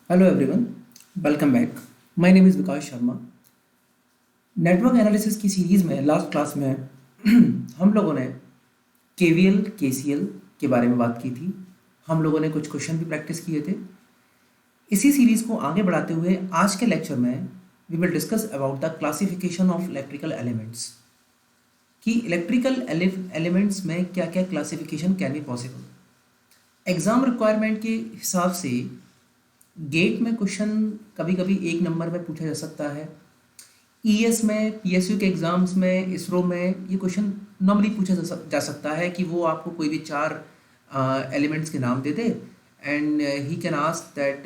Hello everyone, welcome back. My name is Vikas Sharma. Network analysis की series में last class में हम लोगों ने केवीएल केसीएल के बारे में बात की थी. हम लोगों ने कुछ क्वेश्चन भी प्रैक्टिस किए थे. इसी सीरीज़ को आगे बढ़ाते हुए आज के लेक्चर में we will discuss about the classification of electrical elements कि इलेक्ट्रिकल एलिमेंट्स में क्या क्या classification can be possible. Exam requirement के हिसाब से गेट में क्वेश्चन कभी कभी एक नंबर में पूछा जा सकता है. ईएस में, पीएसयू के एग्ज़ाम्स में, इसरो में ये क्वेश्चन नॉर्मली पूछा जा सकता है कि वो आपको कोई भी चार एलिमेंट्स के नाम दे दे and he can ask that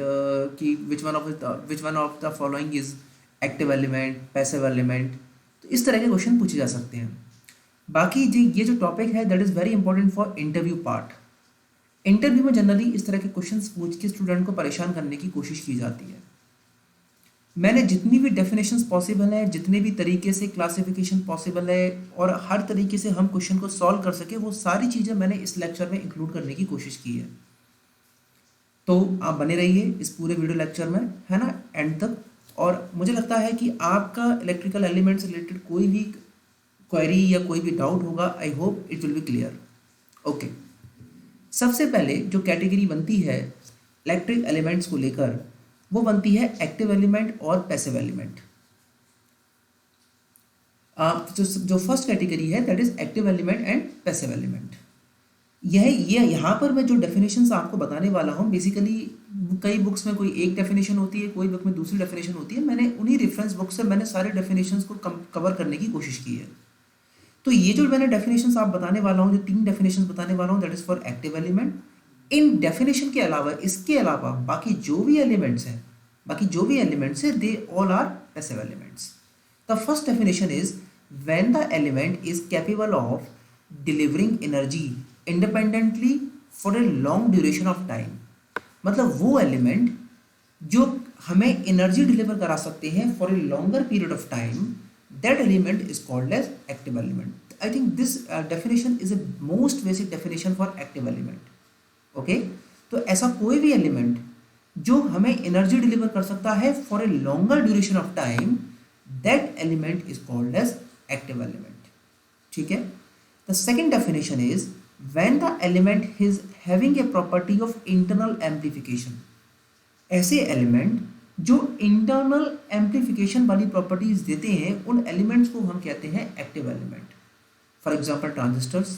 कि which one of the following is active element, passive element. तो इस तरह के क्वेश्चन पूछे जा सकते हैं. बाकी जी ये जो टॉपिक है that is very important for interview part. Interview में जनरली इस तरह के क्वेश्चंस पूछ के स्टूडेंट को परेशान करने की कोशिश की जाती है. मैंने जितनी भी डेफिनेशंस पॉसिबल है, जितने भी तरीके से क्लासिफिकेशन पॉसिबल है और हर तरीके से हम क्वेश्चन को सॉल्व कर सके वो सारी चीज़ें मैंने इस लेक्चर में इंक्लूड करने की कोशिश की है. तो आप बने रहिए इस पूरे वीडियो लेक्चर में, है ना, एंड तक. और मुझे लगता है कि आपका इलेक्ट्रिकल एलिमेंट से रिलेटेड कोई भी क्वेरी या कोई भी डाउट होगा, I hope it will be clear. Okay, सबसे पहले जो कैटेगरी बनती है इलेक्ट्रिक एलिमेंट्स को लेकर वो बनती है एक्टिव एलिमेंट और पैसिव एलिमेंट. जो फर्स्ट कैटेगरी है that is active element and passive element. ये यहाँ पर मैं जो डेफिनेशंस आपको बताने वाला हूँ बेसिकली कई बुक्स में कोई एक डेफिनेशन होती है, कोई बुक में दूसरी डेफिनेशन होती है. मैंने उन्हीं रेफरेंस बुक से मैंने सारे डेफिनेशंस को कवर करने की कोशिश की है. तो ये जो मैंने डेफिनेशंस आप बताने वाला हूँ, जो तीन डेफिनेशंस बताने वाला हूँ that is for active element. इन डेफिनेशन के अलावा, इसके अलावा बाकी जो भी एलिमेंट्स हैं they all are passive elements. The first definition is when the element is capable of delivering energy independently for a long duration of time. मतलब वो एलिमेंट जो हमें एनर्जी डिलीवर करा सकते हैं for a longer period of time, that element is called as active element. I think this definition is a most basic definition for active element. Okay, तो ऐसा कोई भी एलिमेंट जो हमें एनर्जी डिलीवर कर सकता है for a longer duration of time, that element is called as active element. ठीक है. The second definition is when the element is having a property of internal amplification. ऐसे एलिमेंट जो internal amplification वाली properties देते हैं उन elements को हम कहते हैं active element. For example transistors,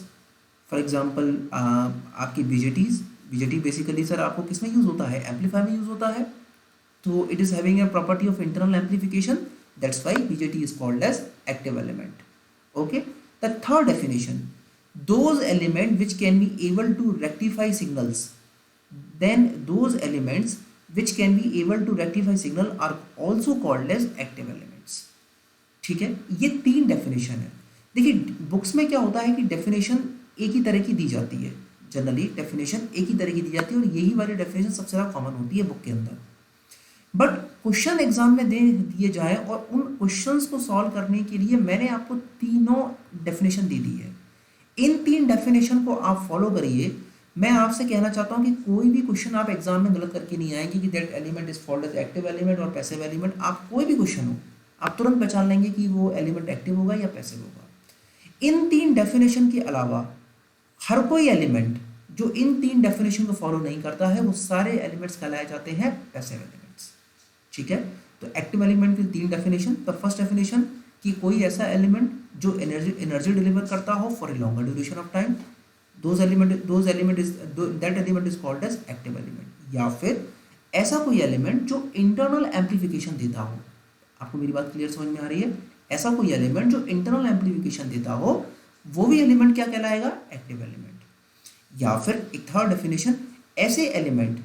for example आपकी बीजेटी बेसिकली सर आपको किस में यूज़ होता है, एम्पलीफायर में यूज़ होता है. तो it is having a property of internal amplification, that's why BJT is called as active element. Okay. The third definition, those element which can be able to rectify signals, then those elements which can be able to rectify signal are also called as active elements. ठीक है. ये तीन definition है. देखिए books में क्या होता है कि डेफिनेशन एक ही तरह की दी जाती है, जनरली डेफिनेशन एक ही तरह की दी जाती है और यही वाली डेफिनेशन सबसे ज़्यादा कॉमन होती है बुक के अंदर. बट क्वेश्चन एग्जाम में दे दिए जाए और उन क्वेश्चंस को सॉल्व करने के लिए मैंने आपको तीनों डेफिनेशन दे दी है. इन तीन डेफिनेशन को आप फॉलो करिए. मैं आपसे कहना चाहता हूँ कि कोई भी क्वेश्चन आप एग्जाम में गलत करके नहीं आएंगे कि that element is called as active element और पैसिव एलिमेंट. आप कोई भी क्वेश्चन हो आप तुरंत पहचान लेंगे कि वो एलिमेंट एक्टिव होगा या पैसिव होगा. इन तीन डेफिनेशन के अलावा हर कोई एलिमेंट जो इन तीन डेफिनेशन को फॉलो नहीं करता है वो सारे एलिमेंट्स कहलाए जाते हैं पैसिव एलिमेंट्स. ठीक है. तो एक्टिव एलिमेंट की तीन डेफिनेशन. द फर्स्ट डेफिनेशन कि कोई ऐसा एलिमेंट जो एनर्जी डिलीवर करता हो for a longer duration of time, those element is that element is called as active element. या फिर ऐसा कोई एलिमेंट जो इंटरनल एम्प्लीफिकेशन देता हो. आपको मेरी बात क्लियर समझ में आ रही है. ऐसा कोई एलिमेंट जो इंटरनल एम्प्लीफिकेशन देता हो वो भी एलिमेंट क्या कहलाएगा, एक्टिव एलिमेंट. या फिर एक थर्ड डेफिनेशन, ऐसे एलिमेंट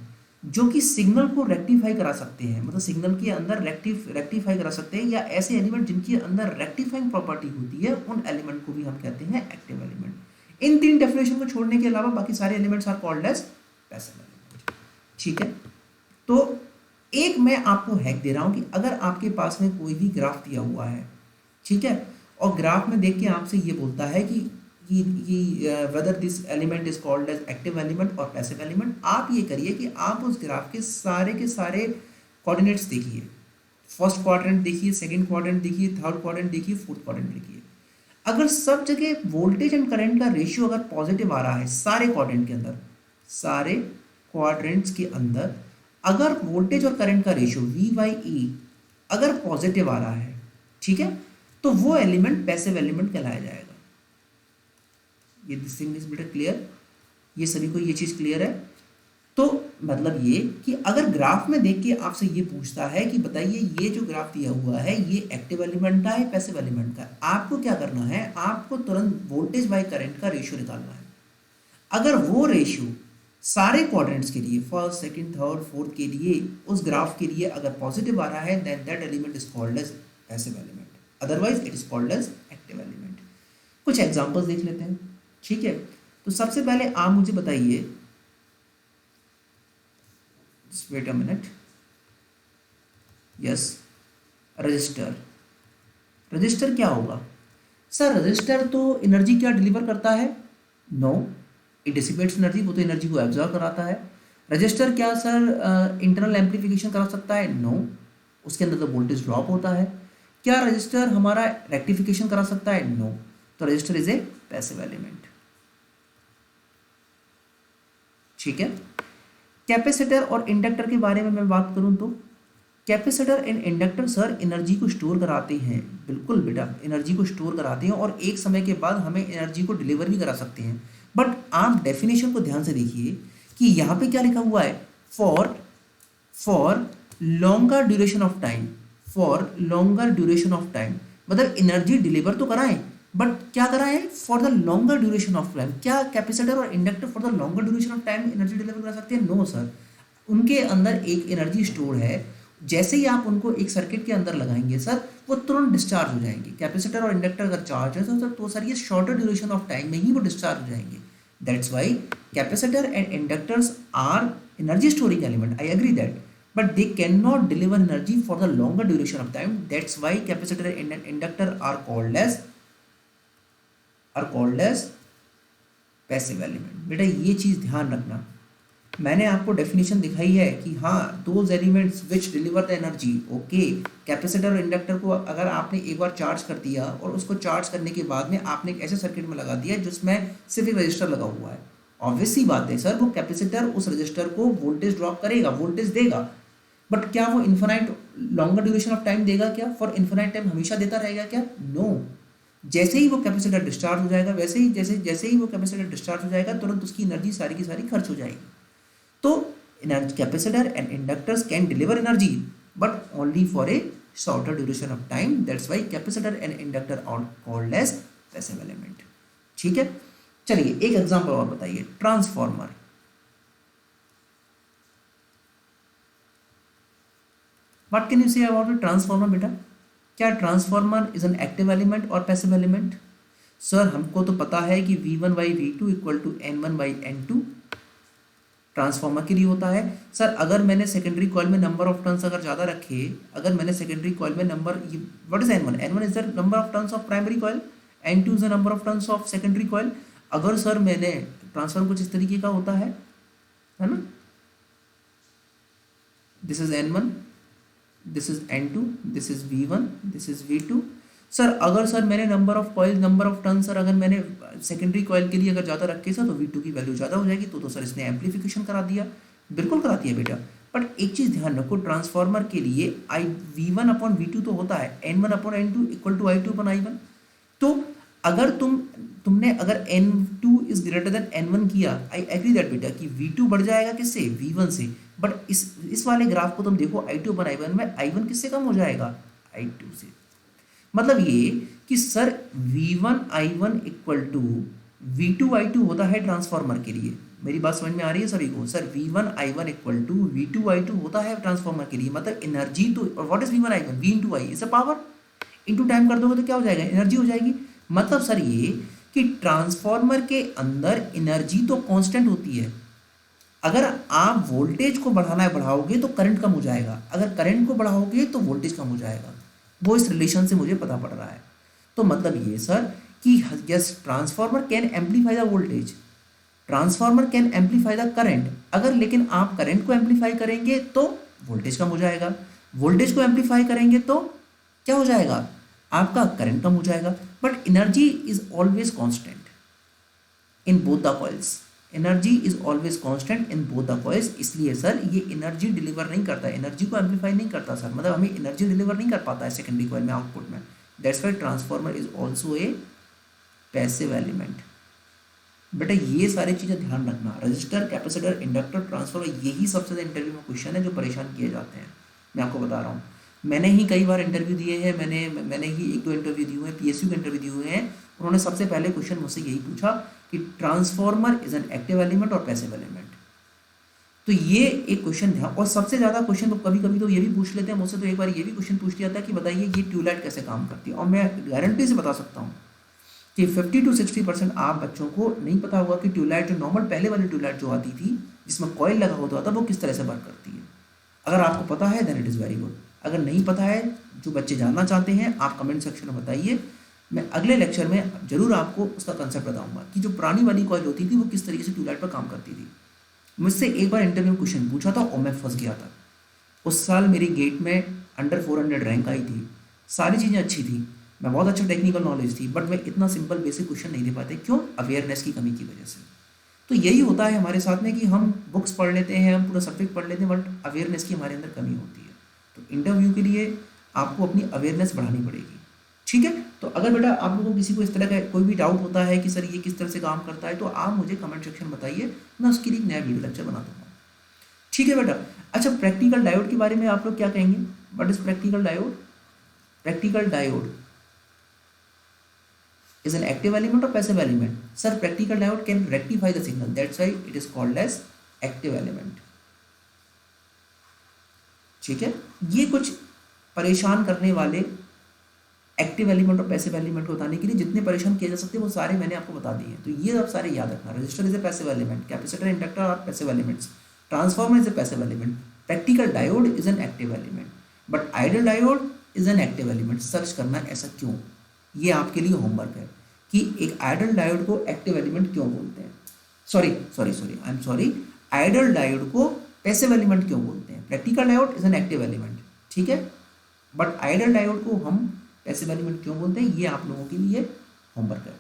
जो कि सिग्नल को रेक्टिफाई करा सकते हैं, मतलब सिग्नल के अंदर रेक्टिफाई करा सकते हैं, या ऐसे एलिमेंट जिनके अंदर रेक्टिफाइंग प्रॉपर्टी होती है उन एलिमेंट को भी हम कहते हैं एक्टिव एलिमेंट. इन तीन डेफिनेशन को छोड़ने के अलावा बाकी सारे elements are called as passive element. ठीक है. तो एक मैं आपको हैक दे रहा हूं कि अगर आपके पास में कोई भी ग्राफ दिया हुआ है, ठीक है, और ग्राफ में देख के आपसे ये बोलता है कि whether this element is called as active element और पैसिव एलिमेंट, आप ये करिए कि आप उस ग्राफ के सारे कोऑर्डिनेट्स देखिए, फर्स्ट क्वाड्रेंट देखिए, सेकंड क्वाड्रेंट देखिए, थर्ड क्वाड्रेंट देखिए, फोर्थ क्वाड्रेंट देखिए। अगर सब जगह वोल्टेज एंड करंट का रेशियो अगर पॉजिटिव आ रहा है सारे क्वाड्रेंट के अंदर, सारे क्वाड्रेंट्स के अंदर अगर वोल्टेज और करंट का रेशियो V/E अगर पॉजिटिव आ रहा है, ठीक है, तो वो एलिमेंट पैसिव एलिमेंट कहलाया जाएगा। ये this thing is better clear, ये सभी को ये चीज क्लियर है। तो मतलब ये कि अगर ग्राफ में देख के आपसे ये पूछता है कि बताइए ये जो ग्राफ दिया हुआ है ये एक्टिव एलिमेंट का है पैसिव एलिमेंट का, आपको क्या करना है, आपको तुरंत वोल्टेज बाय करंट का रेशियो निकालना है। अगर वो रेशियो सारे क्वाड्रेंट्स के लिए, फर्स्ट सेकंड थर्ड फोर्थ के लिए, उस ग्राफ के लिए अगर पॉजिटिव आ रहा है, then that element is called as passive element, otherwise it is called as active element. कुछ एग्जांपल्स देख लेते हैं, ठीक है। तो सबसे पहले आप मुझे बताइए, wait a minute, yes, resistor. Resistor क्या होगा सर? रजिस्टर तो एनर्जी क्या डिलीवर करता है? नो, इट डिसिपेट्स एनर्जी, वो तो एनर्जी को एब्जॉर्ब कराता है। रजिस्टर क्या सर इंटरनल एम्पलीफिकेशन करा सकता है? नो, उसके अंदर तो वोल्टेज ड्रॉप होता है। क्या रजिस्टर हमारा रेक्टिफिकेशन करा सकता है? नो, तो register is a passive element, ठीक है। कैपेसिटर और इंडक्टर के बारे में मैं बात करूं तो capacitor and inductor sir energy को स्टोर कराते हैं, बिल्कुल बेटा, एनर्जी को स्टोर कराते हैं और एक समय के बाद हमें एनर्जी को डिलीवर भी करा सकते हैं। बट आप डेफिनेशन को ध्यान से देखिए कि यहाँ पे क्या लिखा हुआ है, for longer duration of time, for longer duration of time, मतलब एनर्जी डिलीवर तो कराएं बट क्या कराएं, for the longer duration of time. क्या कैपेसिटर और inductor for the longer duration of time energy deliver करा सकते हैं? नो सर, उनके अंदर एक एनर्जी स्टोर है, जैसे ही आप उनको एक सर्किट के अंदर लगाएंगे सर वो तुरंत डिस्चार्ज हो जाएंगे। कैपेसिटर और इंडक्टर अगर चार्ज है तो सर ये शॉर्टर ड्यूरेशन ऑफ टाइम में ही वो डिस्चार्ज हो जाएंगे। That's why capacitor and inductors are energy storing element, I agree that, but they cannot deliver energy for the longer duration of time. That's why capacitor and inductor are called as passive element. बेटा ये चीज ध्यान रखना, मैंने आपको definition दिखाई है कि हाँ, those elements which deliver the energy, okay, capacitor और इंडक्टर को अगर आपने एक बार चार्ज कर दिया और उसको चार्ज करने के बाद में आपने एक ऐसे सर्किट में लगा दिया जिसमें सिर्फ एक रजिस्टर लगा हुआ है, ऑब्वियस सी बात है सर वो कैपेसिटर उस रजिस्टर को वोल्टेज ड्रॉप करेगा, वोल्टेज देगा, बट क्या वो infinite longer duration of time देगा? क्या फॉर इन्फिनाइट टाइम हमेशा देता रहेगा क्या? नो, जैसे ही वो कैपेसिटर डिस्चार्ज हो जाएगा, वैसे ही जैसे ही वो कैपेसिटर डिस्चार्ज हो जाएगा तुरंत उसकी एनर्जी सारी की सारी खर्च हो जाएगी। तो capacitor and inductors can deliver energy but only for a shorter duration of time, that's why capacitor and inductor are called as passive element, ठीक है। चलिए एक एग्जांपल और बताइए, transformer. What can you say about a transformer बेटा? क्या transformer is an active element और पैसिव एलिमेंट? सर हमको तो पता है कि V1/V2 equal to N1/N2 transformer के लिए होता है। सर अगर मैंने सेकेंडरी कॉइल में नंबर ऑफ टर्न्स अगर ज़्यादा रखे, अगर मैंने सेकेंडरी कॉइल में number, what is N1? N1 is the number of turns of primary coil, N2 is the number of turns of secondary coil. अगर सर मैंने ट्रांसफार्मर कुछ इस तरीके का होता है ना, this is N1, this is N2, this is V1, this is V2। Sir अगर सर मैंने number of coil, number of turn sir अगर मैंने सेकेंडरी कॉइल के लिए अगर ज़्यादा रखे सर तो V2 की वैल्यू ज़्यादा हो जाएगी, तो सर इसने एम्पलीफिकेशन करा दिया, बिल्कुल करा दिया बेटा। बट एक चीज़ ध्यान रखो, ट्रांसफार्मर के लिए V1/V2 तो होता है, N1/N2 इक्वल टू I2/I1। तो अगर तुमने अगर N2 is greater than N1 किया, आई एग्री दैट बेटा कि V2 बढ़ जाएगा किससे? V1 से। बट इस वाले ग्राफ को तुम देखो I2/I1 में I1 किससे कम हो जाएगा? I2 से। मतलब ये कि sir V1/I1 equal to V2/I2 होता है ट्रांसफार्मर के लिए। मेरी बात समझ में आ रही है सभी को? Sir V1/I1 equal to V2/I2 होता है ट्रांसफार्मर के लिए। मतलब एनर्जी तो, और what is V1/I1? V into I is a power, into time कर दोगे तो क्या हो जाएगा? एनर्जी हो जाएगी। मतलब सर ये कि ट्रांसफार्मर के अंदर एनर्जी तो कांस्टेंट होती है, अगर आप वोल्टेज को बढ़ाओगे तो करंट कम हो जाएगा, अगर करंट को बढ़ाओगे तो वोल्टेज कम हो जाएगा। वो इस रिलेशन से मुझे पता पड़ रहा है। तो मतलब ये सर कि yes, transformer can amplify the voltage, transformer can amplify the current. अगर लेकिन आप करंट को एम्पलीफाई करेंगे तो वोल्टेज कम हो जाएगा। वोल्टेज को एम्पलीफाई करेंगे तो क्या हो जाएगा, आपका करंट कम हो जाएगा। But energy is always constant in both the coils, energy is always constant in both the coils. इसलिए सर ये एनर्जी डिलीवर नहीं करता, एनर्जी को एम्पलीफाई नहीं करता सर, मतलब हमें एनर्जी डिलीवर नहीं कर पाता है सेकेंडरी कॉइल में, आउटपुट में। That's why transformer is also a passive element. बेटा ये सारी चीज़ें ध्यान रखना, रजिस्टर, कैपेसिटर, इंडक्टर, ट्रांसफॉर्मर, यही सबसे ज़्यादा इंटरव्यू में क्वेश्चन है जो परेशान किए जाते हैं। मैं आपको बता रहा हूँ, मैंने ही कई बार इंटरव्यू दिए हैं, मैंने ही 1-2 इंटरव्यू दिए हुए हैं, पीएसयू के इंटरव्यू दिए हुए हैं। उन्होंने सबसे पहले क्वेश्चन मुझसे यही पूछा कि transformer is an active element और पैसिव एलिमेंट। तो ये एक क्वेश्चन ध्यान, और सबसे ज़्यादा क्वेश्चन तो कभी कभी तो ये भी पूछ लेते हैं मुझसे, तो एक बार ये भी क्वेश्चन पूछ लिया था कि बताइए ये ट्यूबलाइट कैसे काम करती है। और मैं गारंटी से बता सकता हूँ कि 50-60% आप बच्चों को नहीं पता होगा कि ट्यूबलाइट जो नॉर्मल पहले वाली ट्यूबलाइट जो आती थी जिसमें कॉइल लगा होता था वो किस तरह से वर्क करती है। अगर आपको पता है then it is very good, अगर नहीं पता है, जो बच्चे जानना चाहते हैं आप कमेंट सेक्शन में बताइए, मैं अगले लेक्चर में जरूर आपको उसका कंसेप्ट बताऊंगा कि जो पुरानी वाली कॉइल होती थी वो किस तरीके से ट्यूबलाइट पर काम करती थी। मुझसे एक बार इंटरव्यू में क्वेश्चन पूछा था और मैं फंस गया था। उस साल मेरी गेट में अंडर 400 रैंक आई थी, सारी चीज़ें अच्छी थी, मैं बहुत अच्छा टेक्निकल नॉलेज थी, बट मैं इतना सिंपल बेसिक क्वेश्चन नहीं दे पाते। क्यों? अवेयरनेस की कमी की वजह से। तो यही होता है हमारे साथ में कि हम बुक्स पढ़ लेते हैं, हम पूरा सब्जेक्ट पढ़ लेते हैं, बट अवेयरनेस की हमारे अंदर कमी होती है। तो इंटरव्यू के लिए आपको अपनी अवेयरनेस बढ़ानी पड़ेगी, ठीक है। तो अगर बेटा आप लोगों को किसी को इस तरह का कोई भी डाउट होता है कि सर ये किस तरह से काम करता है, तो आप मुझे कमेंट सेक्शन में बताइए, मैं उसके लिए एक नया वीडियो लेक्चर बना दूंगा, ठीक है बेटा। अच्छा, प्रैक्टिकल डायोड के बारे में आप लोग क्या कहेंगे? What is practical diode? Practical diode is an active element or passive element? Sir, practical diode can rectify the signal, that's why it is called as active element, ठीक है। ये कुछ परेशान करने वाले एक्टिव एलिमेंट और पैसिव एलिमेंट को बताने के लिए जितने परेशान किए जा सकते हैं वो सारे मैंने आपको बता दिए हैं। तो ये आप सारे याद रखना, resistor is a passive element, capacitor, inductor are passive elements, transformer is a passive element, practical diode is an active element, but ideal diode is an active element. Search करना ऐसा क्यों, ये आपके लिए होमवर्क है कि एक आइडियल डायोड को एक्टिव एलिमेंट क्यों बोलते हैं, I am sorry, ideal diode को पैसिव एलिमेंट क्यों बोलते हैं। Practical diode is an active element, ठीक है, बट आइडियल डायोड को हम पैसिव एलिमेंट क्यों बोलते हैं, ये आप लोगों के लिए होमवर्क है,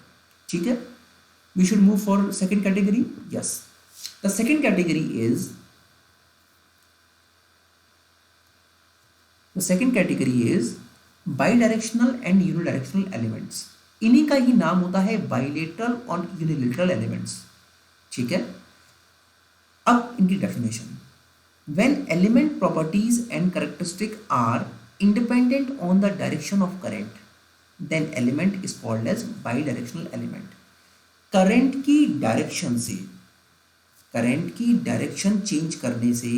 ठीक है। We should move for second category. Yes, the second category is bidirectional and unidirectional elements. इन्हीं का ही नाम होता है बाइलेटरल और यूनिलेटरल एलिमेंट्स, ठीक है। अब इनकी definition, when element properties and characteristic are independent on the direction of current, then element is called as bidirectional element. Current की डायरेक्शन चेंज करने से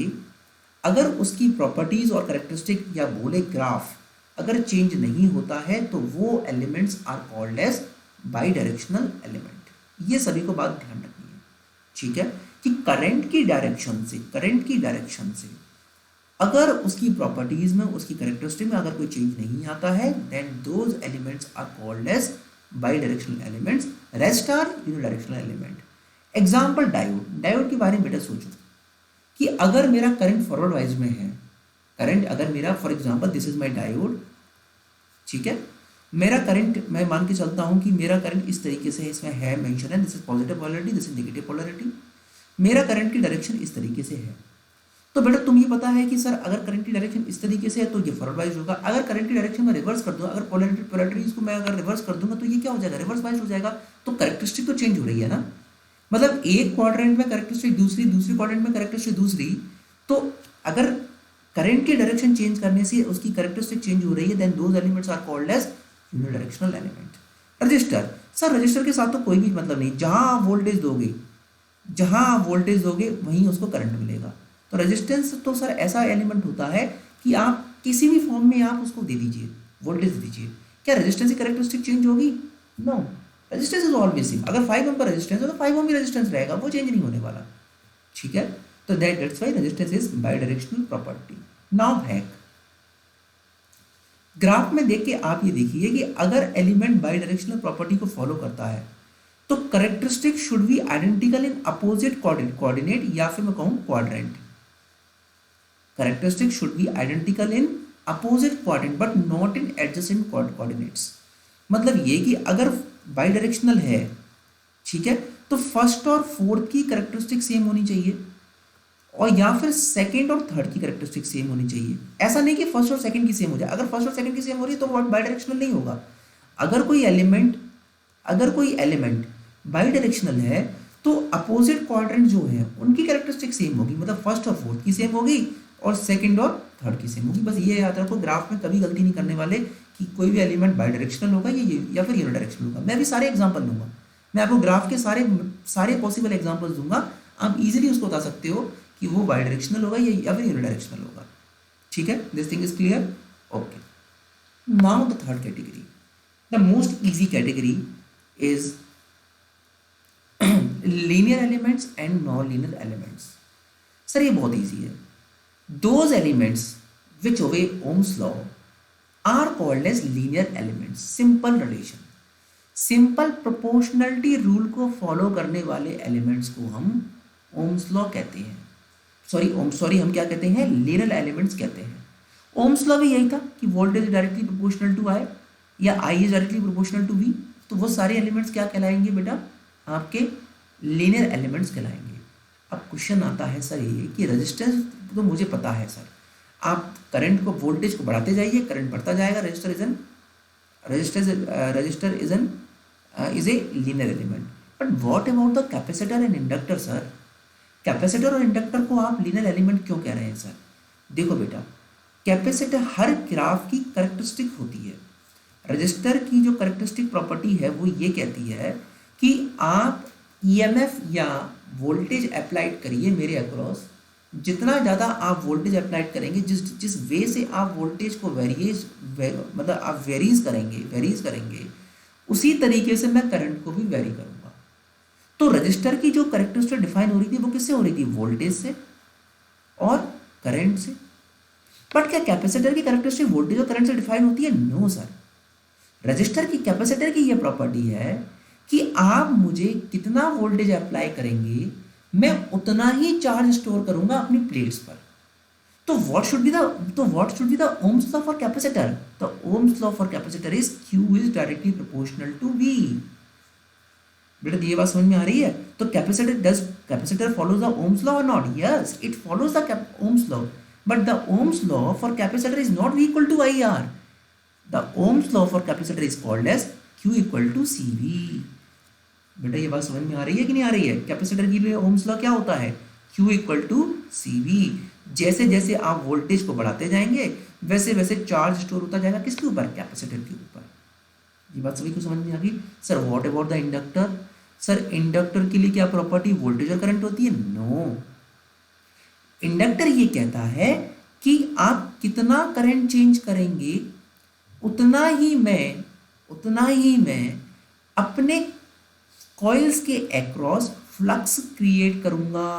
अगर उसकी प्रॉपर्टीज और कैरेक्टरिस्टिक या बोले ग्राफ अगर चेंज नहीं होता है तो वो elements are called as bidirectional element. ये सभी को बात ध्यान रखनी है, ठीक है, कि करंट की डायरेक्शन से अगर उसकी प्रॉपर्टीज में, उसकी कैरेक्टरिस्टिक में अगर कोई चेंज नहीं आता है, then those elements are called as bidirectional elements, rest are unidirectional element. Example diode के बारे में बेटा सोचो कि अगर मेरा करंट फॉरवर्ड वाइज में है, करंट अगर मेरा, for example this is my diode, ठीक है, मेरा करंट, मैं मान के चलता हूं कि मेरा करंट इस तरीके से इसमें है, मेंशन है, this is positive polarity, this is negative polarity, मेरा करंट की डायरेक्शन इस तरीके से है। तो बेटा तुम ये पता है कि सर अगर करंट की डायरेक्शन इस तरीके से है तो ये फॉरवर्ड वाइज होगा, अगर करंट की डायरेक्शन में रिवर्स कर दूं, अगर पोलैरिटीज को मैं अगर रिवर्स कर दूंगा तो ये क्या हो जाएगा, रिवर्स वाइज हो जाएगा। तो कैरेक्टरिस्टिक तो चेंज हो रही है ना, मतलब एक क्वाड्रेंट में कैरेक्टरिस्टिक दूसरी क्वाड्रेंट में कैरेक्टरिस्टिक दूसरी। तो अगर करंट की डायरेक्शन चेंज करने से उसकी कैरेक्टरिस्टिक चेंज हो रही है, then those elements are called as unidirectional element. Resistor, sir resistor के साथ तो कोई भी मतलब नहीं, जहां वोल्टेज दोगे वहीं उसको करंट मिलेगा। तो रेजिस्टेंस तो सर ऐसा एलिमेंट होता है कि आप किसी भी फॉर्म में आप उसको दे दीजिए, वोल्टेज दीजिए, क्या रेजिस्टेंस की कैरेक्टरिस्टिक चेंज होगी? No, resistance is always same. अगर 5 ओम का रेजिस्टेंस है तो 5 ओम भी रेजिस्टेंस रहेगा, वो चेंज नहीं होने वाला, ठीक है। तो that's why resistance is bidirectional property. Now हैक, ग्राफ में देख के आप ये देखिए कि अगर एलिमेंट बाइडायरेक्शनल प्रॉपर्टी को फॉलो करता है तो characteristic should be identical in opposite coordinate, या फिर मैं कहूं quadrant. characteristic should be identical in opposite quadrant but not in adjacent coordinates. मतलब ये कि अगर बाई डायरेक्शनल है, ठीक है, तो फर्स्ट और फोर्थ की करेक्टरिस्टिक सेम होनी चाहिए, और या फिर सेकंड और थर्ड की करेक्टरिस्टिक सेम होनी चाहिए। ऐसा नहीं कि फर्स्ट और सेकंड की सेम हो जाए। अगर फर्स्ट और सेकंड की सेम हो रही है तो वो बाई डायरेक्शनल नहीं होगा। अगर कोई एलिमेंट बाई डायरेक्शनल है तो अपोजिट क्वाड्रेंट जो है उनकी कैरेक्टरिस्टिक सेम होगी, मतलब फर्स्ट और फोर्थ की सेम होगी और सेकंड और थर्ड की सेम होगी। बस ये याद रखो, ग्राफ में कभी गलती नहीं करने वाले कि कोई भी एलिमेंट बाई डायरेक्शनल होगा या फिर यूनिडायरेक्शनल होगा। मैं अभी सारे एग्जांपल दूंगा, मैं आपको ग्राफ के सारे पॉसिबल एग्जांपल्स दूंगा, आप इजीली उसको बता सकते हो कि वो बाई डायरेक्शनल होगा या फिर यूनिडायरेक्शनल होगा। ठीक है, this thing is clear. Okay, now the third category, the most easy category is linear elements and non linear elements. Sir ये बहुत इजी है। Those elements which obey Ohm's law are called as linear elements. Simple relation, simple proportionality rule को follow करने वाले elements को हम Ohm's law कहते हैं। हम क्या कहते हैं? लीनियर एलिमेंट्स कहते हैं। ओम्स लॉ भी यही था कि voltage directly proportional to I या I is directly proportional to V, तो वो सारे एलिमेंट्स क्या कहलाएंगे बेटा? आपके लीनियर एलिमेंट्स कहलाएंगे। अब क्वेश्चन आता है सर ये कि रेजिस्टेंस तो मुझे पता है सर, आप करंट को वोल्टेज को बढ़ाते जाइए, करंट बढ़ता जाएगा, register is A linear element. But what about the capacitor and inductor sir? Capacitor और इंडक्टर को आप लीनियर एलिमेंट क्यों कह रहे हैं सर? देखो बेटा, कैपेसिटर हर ग्राफ की कैरेक्टरिस्टिक होती है। रजिस्टर की जो कैरेक्टरिस्टिक प्रॉपर्टी है वो ये कहती है कि आप ईएमएफ या वोल्टेज अप्लाइड करिए मेरे अक्रॉस, जितना ज़्यादा आप वोल्टेज अप्लाइड करेंगे, जिस वे से आप वोल्टेज को आप वेरीज करेंगे उसी तरीके से मैं करंट को भी वेरी करूँगा। तो रजिस्टर की जो कैरेक्टरिस्टिक डिफाइन हो रही थी वो किससे हो रही थी? वोल्टेज से और करंट से। बट क्या कैपेसिटर की कैरेक्टरिस्टिक वोल्टेज और करंट से डिफाइन होती है? No sir. रजिस्टर की कैपेसिटर की ये प्रॉपर्टी है कि आप मुझे कितना वोल्टेज अप्लाई करेंगे मैं उतना ही चार्ज स्टोर करूंगा अपनी प्लेट्स पर। तो what should be the ohm's law for capacitor? The ohm's law for capacitor is Q is directly proportional to V। बेटा ये बात समझ में आ रही है? तो capacitor follows the Ohm's law or not? Yes, it follows the Ohm's law, but the Ohm's law for capacitor is not V equal to IR. The Ohm's law for capacitor is called as Q equal to CV. बेटा ये बात समझ में आ रही है कि नहीं आ रही है? कैपेसिटर के लिए ओम्स लॉ क्या होता है? Q equal to CV। जैसे जैसे आप वोल्टेज को बढ़ाते जाएंगे वैसे वैसे चार्ज स्टोर होता जाएगा किसके ऊपर? कैपेसिटर के ऊपर। ये बात सभी को समझ में आ गई? Sir what about the inductor? Sir inductor के लिए क्या प्रॉपर्टी वोल्टेज और करंट होती है? नो, इंडक्टर ये कहता है कि आप कितना करंट चेंज करेंगे उतना ही मैं अपने कॉइल्स के अक्रॉस फ्लक्स क्रिएट करूंगा।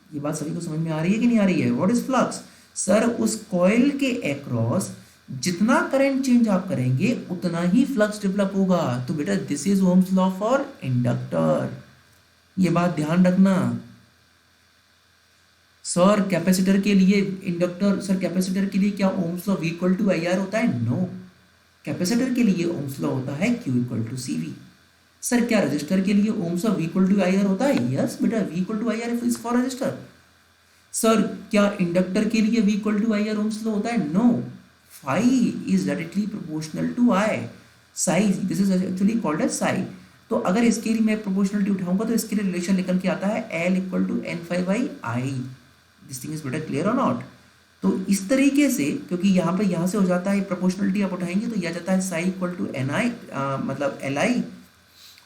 ये बात सभी को समझ में आ रही है कि नहीं आ रही है? What is flux? सर उस कॉइल के अक्रॉस जितना करंट चेंज आप करेंगे उतना ही फ्लक्स डेवलप होगा। तो बेटा this is Ohm's law for inductor. ये बात ध्यान रखना। सर कैपेसिटर के लिए कैपेसिटर के लिए क्या ohm's law V equal to IR होता है? नो, कैपेसिटर के लिए ओम्स लॉ होता है Q equal to CV। Sir क्या रजिस्टर के लिए ohm's law V equal to IR होता है? यस बेटा, V equal to IR is for resistor. Sir क्या इंडक्टर के लिए V equal to IR ohm's law होता है? No, phi is directly proportional to I. Psi, this is actually called as psi. तो अगर इसके लिए मैं प्रोपोर्शनलिटी उठाऊंगा तो इसके लिए रिलेशन निकल के आता है L equal to N phi by I. This thing is better clear और नॉट? तो इस तरीके से, क्योंकि यहाँ से हो जाता है प्रोपोर्शनलिटी आप उठाएंगे तो यह जाता है साई इक्वल टू NI मतलब LI,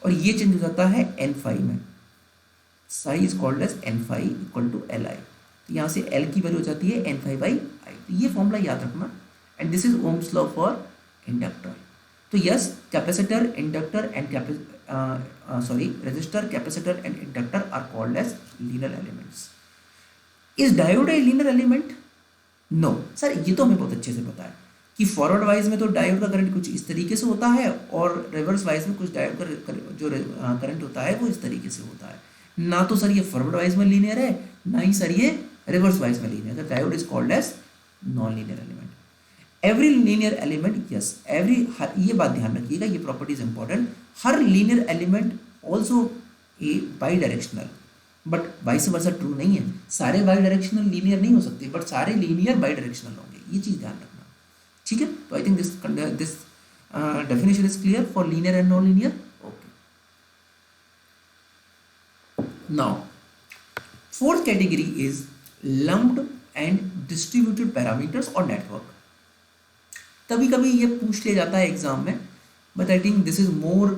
और ये चेंज हो जाता है N phi में। Psi is called as N phi equal to LI। तो यहाँ से L की वैल्यू हो जाती है N phi by I। तो ये फॉर्मूला याद रखना, and this is Ohm's law for inductor. तो yes, capacitor, inductor and resistor, capacitor and inductor are called as linear elements. Is diode a linear element? No sir, ये तो हमें बहुत अच्छे से पता है कि फॉरवर्ड वाइज में तो डायोड का करंट कुछ इस तरीके से होता है और रिवर्स वाइज में कुछ डायोड का जो करंट होता है वो इस तरीके से होता है। ना तो सर ये फॉरवर्ड वाइज में लीनियर है, ना ही सर ये रिवर्स वाइज में linear, the diode is called as non linear element. Every linear element, yes every, ये बात ध्यान रखिएगा, ये प्रॉपर्टी इज इंपॉर्टेंट, हर linear element also a bidirectional, but vice versa true नहीं है, सारे बाई डायरेक्शनल लीनियर नहीं हो सकते, बट सारे लीनियर बाई डायरेक्शनल होंगे, ये चीज ध्यान रखना, ठीक है। तो आई think this definition is clear for linear and non-linear. Okay. Now, fourth category is lumped and distributed parameters or network. कभी कभी ये पूछ लिया जाता है एग्जाम में, but I think this is more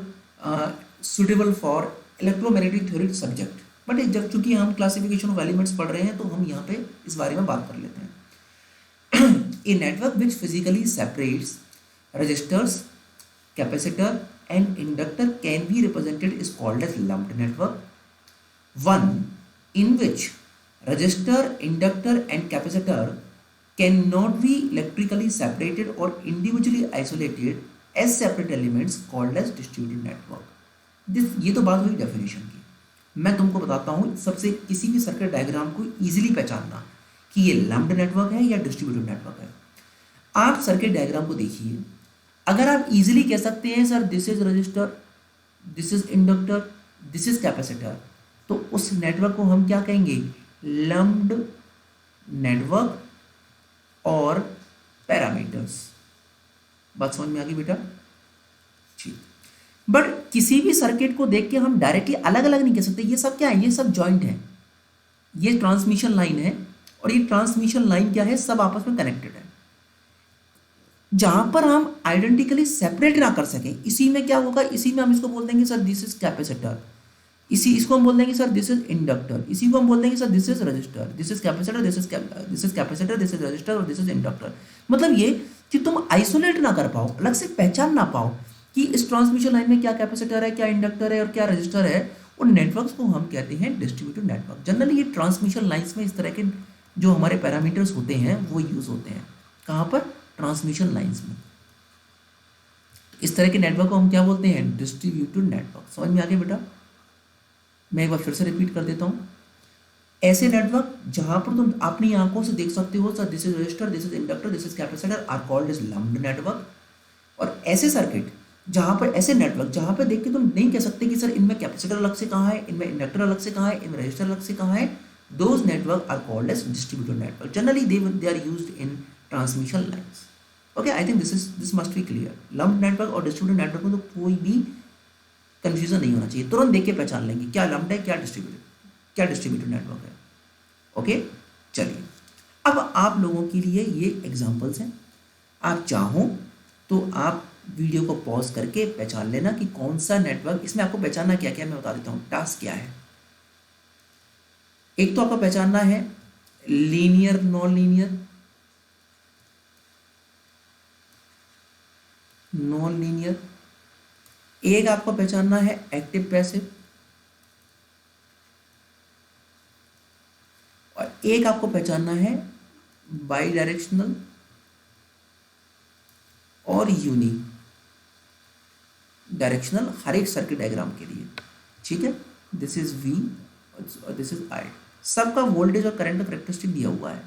suitable for electromagnetic theory subject, but जब चूंकि हम क्लासिफिकेशन ऑफ एलिमेंट्स पढ़ रहे हैं तो हम यहाँ पे इस बारे में बात कर लेते हैं। A network which physically separates resistors, capacitor and inductor can be represented is called as lumped network. One in which resistor, inductor and capacitor cannot be electrically separated or individually isolated as separate elements called as distributed network. ये तो बात हुई definition की। मैं तुमको बताता हूँ सबसे किसी भी सर्किट डायग्राम को इजीली पहचानना कि ये लम्प्ड नेटवर्क है या डिस्ट्रीब्यूटेड नेटवर्क है। आप सर्किट डायग्राम को देखिए, अगर आप इजीली कह सकते हैं sir this is resistor, this is inductor, this is capacitor, तो उस नेटवर्क को हम क्या कहेंगे? लम्प्ड नेटवर्क और पैरामीटर्स। बात समझ में आ गई बेटा? ठीक। बट किसी भी सर्किट को देख के हम डायरेक्टली अलग अलग नहीं कह सकते। ये सब क्या है? ये सब जॉइंट है। ये ट्रांसमिशन लाइन है और ये ट्रांसमिशन लाइन क्या है? सब आपस में कनेक्टेड है। जहां पर हम आइडेंटिकली सेपरेट ना कर सकें, इसी में क्या होगा? इसी में हम इसको बोल देंगे सर दिस इज कैपेसिटर, इसको हम बोल देंगे सर दिस इज इंडक्टर, इसी को हम बोल देंगे sir this is resistor, this is capacitor, this is capacitor, this is register और दिस इज इंडक्टर। मतलब ये कि तुम आइसोलेट ना कर पाओ, अलग से पहचान ना पाओ कि इस ट्रांसमिशन लाइन में क्या कैपेसिटर है, क्या इंडक्टर है और क्या रजिस्टर है। उन नेटवर्क्स को हम कहते हैं डिस्ट्रीब्यूटेड नेटवर्क। जनरली ये ट्रांसमिशन लाइन्स में इस तरह के जो हमारे पैरामीटर्स होते हैं वो यूज होते हैं। कहाँ पर? ट्रांसमिशन लाइंस में। इस तरह के नेटवर्क को हम क्या बोलते हैं? Distributed network. समझ में आ गया बेटा? मैं एक बार फिर से रिपीट कर देता हूं। ऐसे नेटवर्क जहां पर तुम अपनी आंखों से देख सकते हो sir this is resistor, this is inductor, this is capacitor are called as lumped network. और ऐसे सर्किट जहां पर, ऐसे नेटवर्क जहां पर देख के तुम नहीं कह सकते कि सर इनमें कैपेसिटर अलग से कहाँ है, इनमें इंडक्टर अलग से कहाँ है, इनमें रजिस्टर अलग से कहाँ है, those network are called as distributed network. Generally they are used in transmission lines. Okay, I think this must be clear. Lumped network और डिस्ट्रीब्यूटेड नेटवर्क में तो कोई भी कंफ्यूजन नहीं होना चाहिए, तुरंत देख के पहचान लेंगे क्या लम्प्ड है, क्या डिस्ट्रीब्यूटेड नेटवर्क है। ओके, चलिए अब आप लोगों के लिए ये एग्जांपल्स हैं। आप चाहो तो आप वीडियो को पॉज करके पहचान लेना कि कौन सा नेटवर्क, इसमें आपको पहचानना क्या क्या मैं बता देता हूँ। टास्क क्या है? एक तो आपको पहचानना है linear, non linear, non linear. एक आपको पहचानना है एक्टिव पैसिव, और एक आपको पहचानना है बाई डायरेक्शनल और यूनी डायरेक्शनल हर एक सर्किट डायग्राम के लिए। ठीक है, दिस इज V और दिस इज I। सबका वोल्टेज और करंट का करेक्टरिस्टिक दिया हुआ है।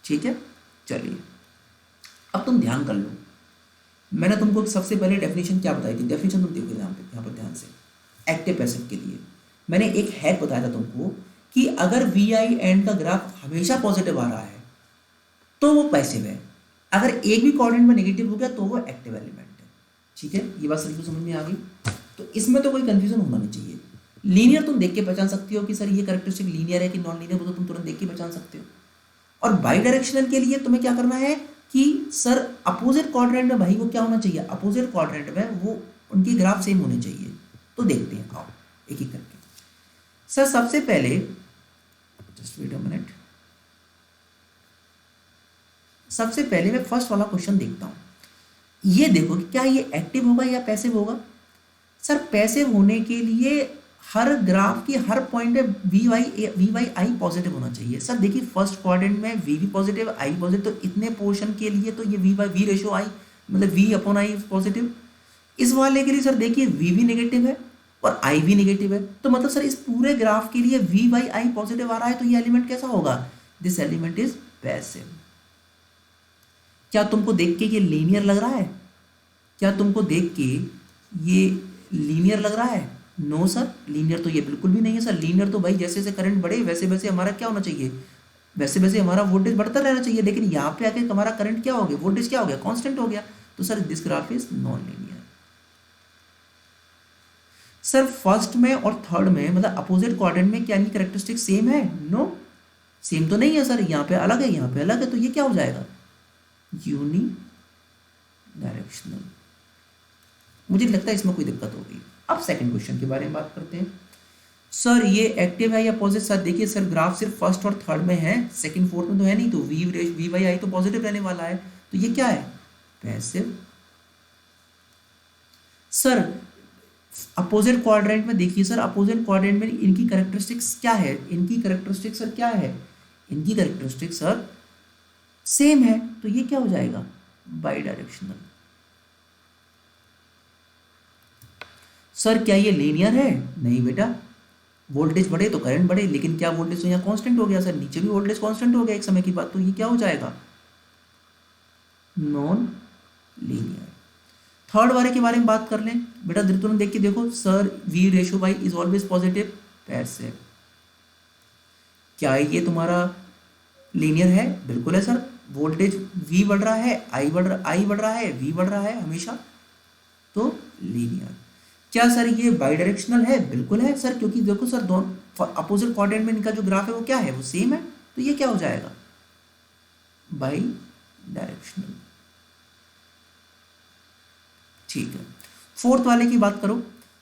ठीक है, चलिए अब तुम ध्यान कर लो। मैंने तुमको सबसे पहले डेफिनेशन क्या बताई थी? डेफिनेशन तुम देखो यहाँ पर ध्यान से। एक्टिव पैसिव के लिए मैंने एक हैक बताया था तुमको कि अगर VI एंड का ग्राफ हमेशा पॉजिटिव आ रहा है तो वो पैसिव है, अगर एक भी कोऑर्डिनेट में नेगेटिव हो गया तो वो एक्टिव एलिमेंट है। ठीक है, ये बात सभी को समझ में आ गई? तो इसमें तो कोई कंफ्यूजन होना नहीं चाहिए। लीनियर तुम देख के पहचान सकती हो कि सर ये कैरेक्टरिस्टिक लीनियर है कि नॉन लीनियर, वो तो तुम तुरंत देख के पहचान सकते हो। और बाई डायरेक्शनल के लिए तुम्हें क्या करना है कि सर अपोजिट क्वाड्रेंट में भाई वो क्या होना चाहिए? अपोजिट क्वाड्रेंट में वो उनकी ग्राफ सेम होने चाहिए। तो देखते हैं, आओ एक एक करके। सर सबसे पहले जस्ट वेट अ मिनट, सबसे पहले मैं फर्स्ट वाला क्वेश्चन देखता हूं। ये देखो कि क्या ये एक्टिव होगा या पैसिव होगा? सर पैसिव होने के लिए हर ग्राफ की हर पॉइंट पे वी आई पॉजिटिव होना चाहिए। सर देखिए फर्स्ट क्वाड्रेंट में वी भी पॉजिटिव, आई पॉजिटिव, तो इतने पोर्शन के लिए तो ये वी रेशो आई मतलब वी अपॉन आई पॉजिटिव। इस वाले के लिए सर देखिए वी भी नेगेटिव है और आई भी नेगेटिव है, तो मतलब सर इस पूरे ग्राफ के लिए वी बाई आई पॉजिटिव आ रहा है, तो ये एलिमेंट कैसा होगा? This element is passive. क्या तुमको देख के ये लीनियर लग रहा है? क्या तुमको देख के ये लीनियर लग रहा है? नो सर, लीनियर तो ये बिल्कुल भी नहीं है सर। लीनियर तो भाई जैसे जैसे करंट बढ़े वैसे वैसे हमारा क्या होना चाहिए, वैसे वैसे हमारा वोल्टेज बढ़ता रहना चाहिए। लेकिन यहाँ पे आके हमारा करंट क्या हो गया, वोल्टेज क्या हो गया, कांस्टेंट हो गया। तो sir this graph is non linear. Sir first में और थर्ड में मतलब अपोजिट क्वाड्रेंट में क्या इनकी कैरेक्टरिस्टिक सेम है? नो, सेम तो नहीं है सर। यहाँ पे अलग है, यहाँ पे अलग है, तो ये क्या हो जाएगा, यूनि डायरेक्शनल। मुझे लगता है इसमें कोई दिक्कत होगी। अब सेकंड क्वेश्चन के बारे में बात करते हैं। सर ये एक्टिव है या पॉजिटिव? सर देखिए सर ग्राफ सिर्फ फर्स्ट और थर्ड में है, सेकंड फोर्थ में तो है नहीं, तो वी बाई आई तो पॉजिटिव रहने वाला है। तो ये क्या है, पैसिव। सर अपोजिट क्वाड्रेंट में देखिए सर, अपोजिट क्वाड्रेंट में इनकी कैरेक्टरिस्टिक्स क्या है, इनकी कैरेक्टरिस्टिक्स सर क्या है, इनकी कैरेक्टरिस्टिक्स सर सेम है। तो ये क्या हो जाएगा, बाई डायरेक्शनल। सर क्या ये लीनियर है? नहीं बेटा, वोल्टेज बढ़े तो करंट बढ़े, लेकिन क्या वोल्टेज तो यहाँ कांस्टेंट हो गया सर, नीचे भी वोल्टेज कांस्टेंट हो गया एक समय की बात। तो ये क्या हो जाएगा, नॉन लीनियर। थर्ड वाले के बारे में बात कर लें बेटा, तुरंत देख के देखो sir, V ratio by is always positive, passive. क्या ये तुम्हारा लीनियर है? बिल्कुल है सर। वोल्टेज वी बढ़ रहा है, आई बढ़ रहा है, वी बढ़ रहा है हमेशा, तो लीनियर। क्या सर ये बाई डायरेक्शनल है? बिल्कुल है सर, क्योंकि देखो सर दोनों अपोजिट क्वाड्रेंट में इनका जो ग्राफ है वो क्या है, वो सेम है। तो ये क्या हो जाएगा, बाई डायरेक्शनल। ठीक है, फोर्थ वाले की बात करो।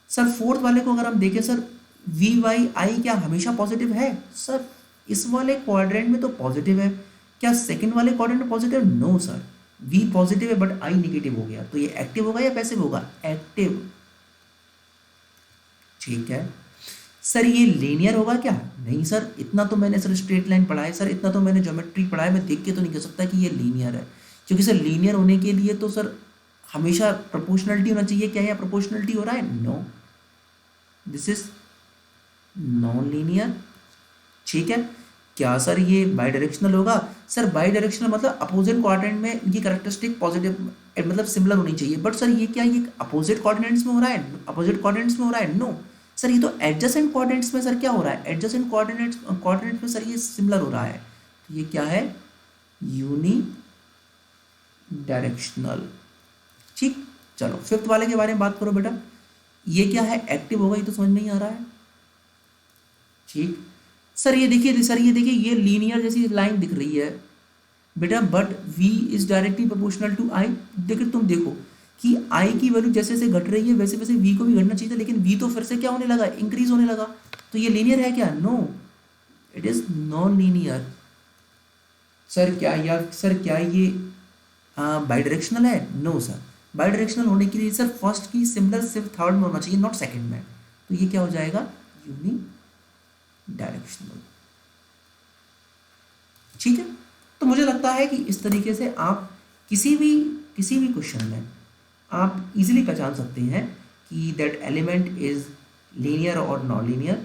सर फोर्थ वाले को अगर हम देखें सर, वी वाई आई क्या हमेशा पॉजिटिव है? सर इस वाले क्वाड्रेंट में तो पॉजिटिव है। क्या सेकंड वाले क्वाड्रेंट में positive? No sir, V positive है बट आई नेगेटिव हो गया। तो ये एक्टिव होगा या पैसिव होगा, एक्टिव। ठीक है सर, ये लीनियर होगा क्या? नहीं सर, इतना तो मैंने सर स्ट्रेट लाइन पढ़ा है सर, इतना तो मैंने ज्योमेट्री पढ़ा है, मैं देख के तो नहीं कह सकता कि ये लीनियर है। क्योंकि सर लीनियर होने के लिए तो सर हमेशा प्रोपोर्शनलिटी होना चाहिए। क्या यहाँ प्रोपोर्शनलिटी हो रहा है? No, this is non linear. ठीक है, क्या सर ये बाई डायरेक्शनल होगा? सर बाई डायरेक्शनल मतलब अपोजिट क्वाड्रेंट में इनकी कैरेक्टरिस्टिक पॉजिटिव मतलब सिमिलर होनी चाहिए। बट सर ये क्या, ये अपोजिट क्वाड्रेंट्स में हो रहा है? अपोजिट क्वाड्रेंट्स में हो रहा है? नो सर, ये तो एडजेसेंट क्वाड्रेंट्स में सर क्या हो रहा है, एडजेसेंट क्वाड्रेंट्स में सर ये सिमिलर हो रहा है। तो ये क्या है, यूनि डायरेक्शनल। ठीक, चलो फिफ्थ वाले के बारे में बात करो बेटा। ये क्या है, एक्टिव होगा, ये तो समझ में नहीं आ रहा है। ठीक सर, ये देखिए सर, ये देखिए ये लीनियर जैसी लाइन दिख रही है बेटा, but v is directly proportional to i। देखिए तुम देखो कि i की वैल्यू जैसे जैसे घट रही है वैसे वैसे v को भी घटना चाहिए था, लेकिन v तो फिर से क्या होने लगा, इंक्रीज होने लगा। तो ये लीनियर है क्या? No, it is non linear. Sir क्या ये बाई डायरेक्शनल है? नो सर, बाई डायरेक्शनल होने के लिए सर फर्स्ट की सिमिलर सिर्फ थर्ड में होना चाहिए, नॉट सेकंड में। तो ये क्या हो जाएगा, यूनि डायरेक्शनल। ठीक है, तो मुझे लगता है कि इस तरीके से आप किसी भी क्वेश्चन में आप इजीली पहचान सकते हैं कि दैट एलिमेंट इज लीनियर और नॉन लीनियर,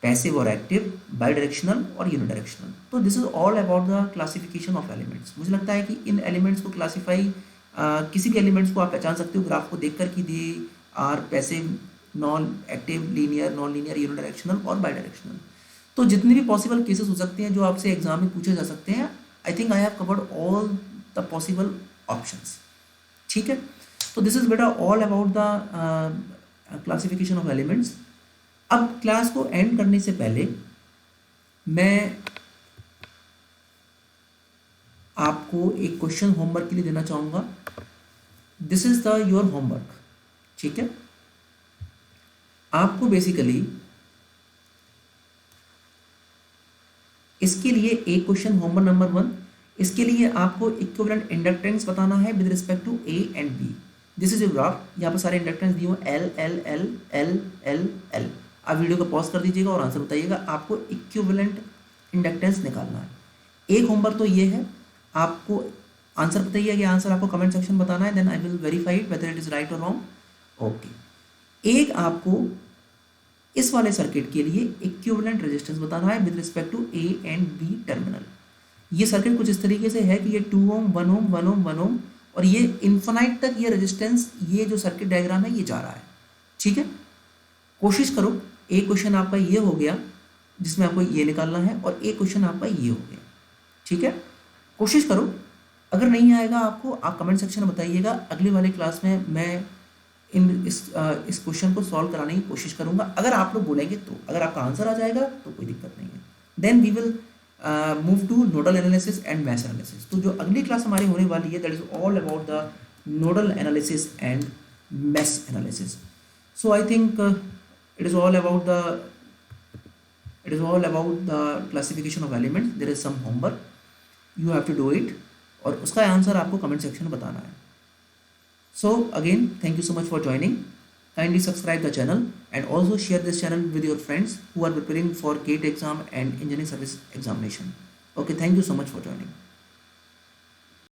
पैसिव और एक्टिव, बाई डायरेक्शनल और यूनिडायरेक्शनल। तो this is all about the classification of elements. मुझे लगता है कि इन एलिमेंट्स को क्लासीफाई किसी भी एलिमेंट्स को आप पहचान सकते हो ग्राफ को देखकर कि they are passive, non active, linear, non linear, unidirectional और बाई डायरेक्शनल। तो जितने भी पॉसिबल केसेस हो सकते हैं जो आपसे एग्जाम में पूछे जा सकते हैं, I think I have covered all the possible options. ठीक है, तो दिस इज बेटा all about the classification of elements. अब क्लास को एंड करने से पहले मैं आपको एक क्वेश्चन होमवर्क के लिए देना चाहूँगा। This is the your homework. ठीक है, आपको बेसिकली इसके लिए एक क्वेश्चन होमवर्क नंबर 1, इसके लिए आपको इक्विवेलेंट इंडक्टेंस बताना है with respect to A and B. This is your graph, यहाँ पर सारे इंडक्टेंस दिए हुए L L L L L L. आप वीडियो को पॉज कर दीजिएगा और आंसर बताइएगा। आपको इक्विवेलेंट इंडक्टेंस निकालना है। एक होमवर्क तो ये है, आपको आंसर बताइए, ये आंसर आपको कमेंट सेक्शन बताना है, then I will verify it whether it is right और रॉन्ग। ओके, एक आपको इस वाले सर्किट के लिए इक्विवेलेंट रेजिस्टेंस बताना है with respect to A and B terminal. ये सर्किट कुछ इस तरीके से है कि ये 2 ओम 1 ओम 1 ओम 1 ओम और ये इन्फिनाइट तक ये रेजिस्टेंस, ये जो सर्किट डायग्राम है ये जा रहा है। ठीक है, कोशिश करो, एक क्वेश्चन आपका ये हो गया जिसमें आपको ये निकालना है और एक क्वेश्चन आपका ये हो गया। ठीक है, कोशिश करो, अगर नहीं आएगा आपको आप कमेंट सेक्शन में बताइएगा, अगले वाले क्लास में मैं इस क्वेश्चन को सॉल्व कराने की कोशिश करूंगा। अगर आप लोग बोलेंगे तो, अगर आपका आंसर आ जाएगा तो कोई दिक्कत नहीं है। Then we will move to nodal analysis and mesh analysis. तो जो अगली क्लास हमारी होने वाली है that is all about the nodal analysis and mesh analysis. So I think it is all about the classification of elements. There is some homework, you have to do it और उसका answer आपको comment section में बताना है। So again, thank you so much for joining. Kindly subscribe the channel and also share this channel with your friends who are preparing for GATE exam and engineering service examination. Okay, thank you so much for joining.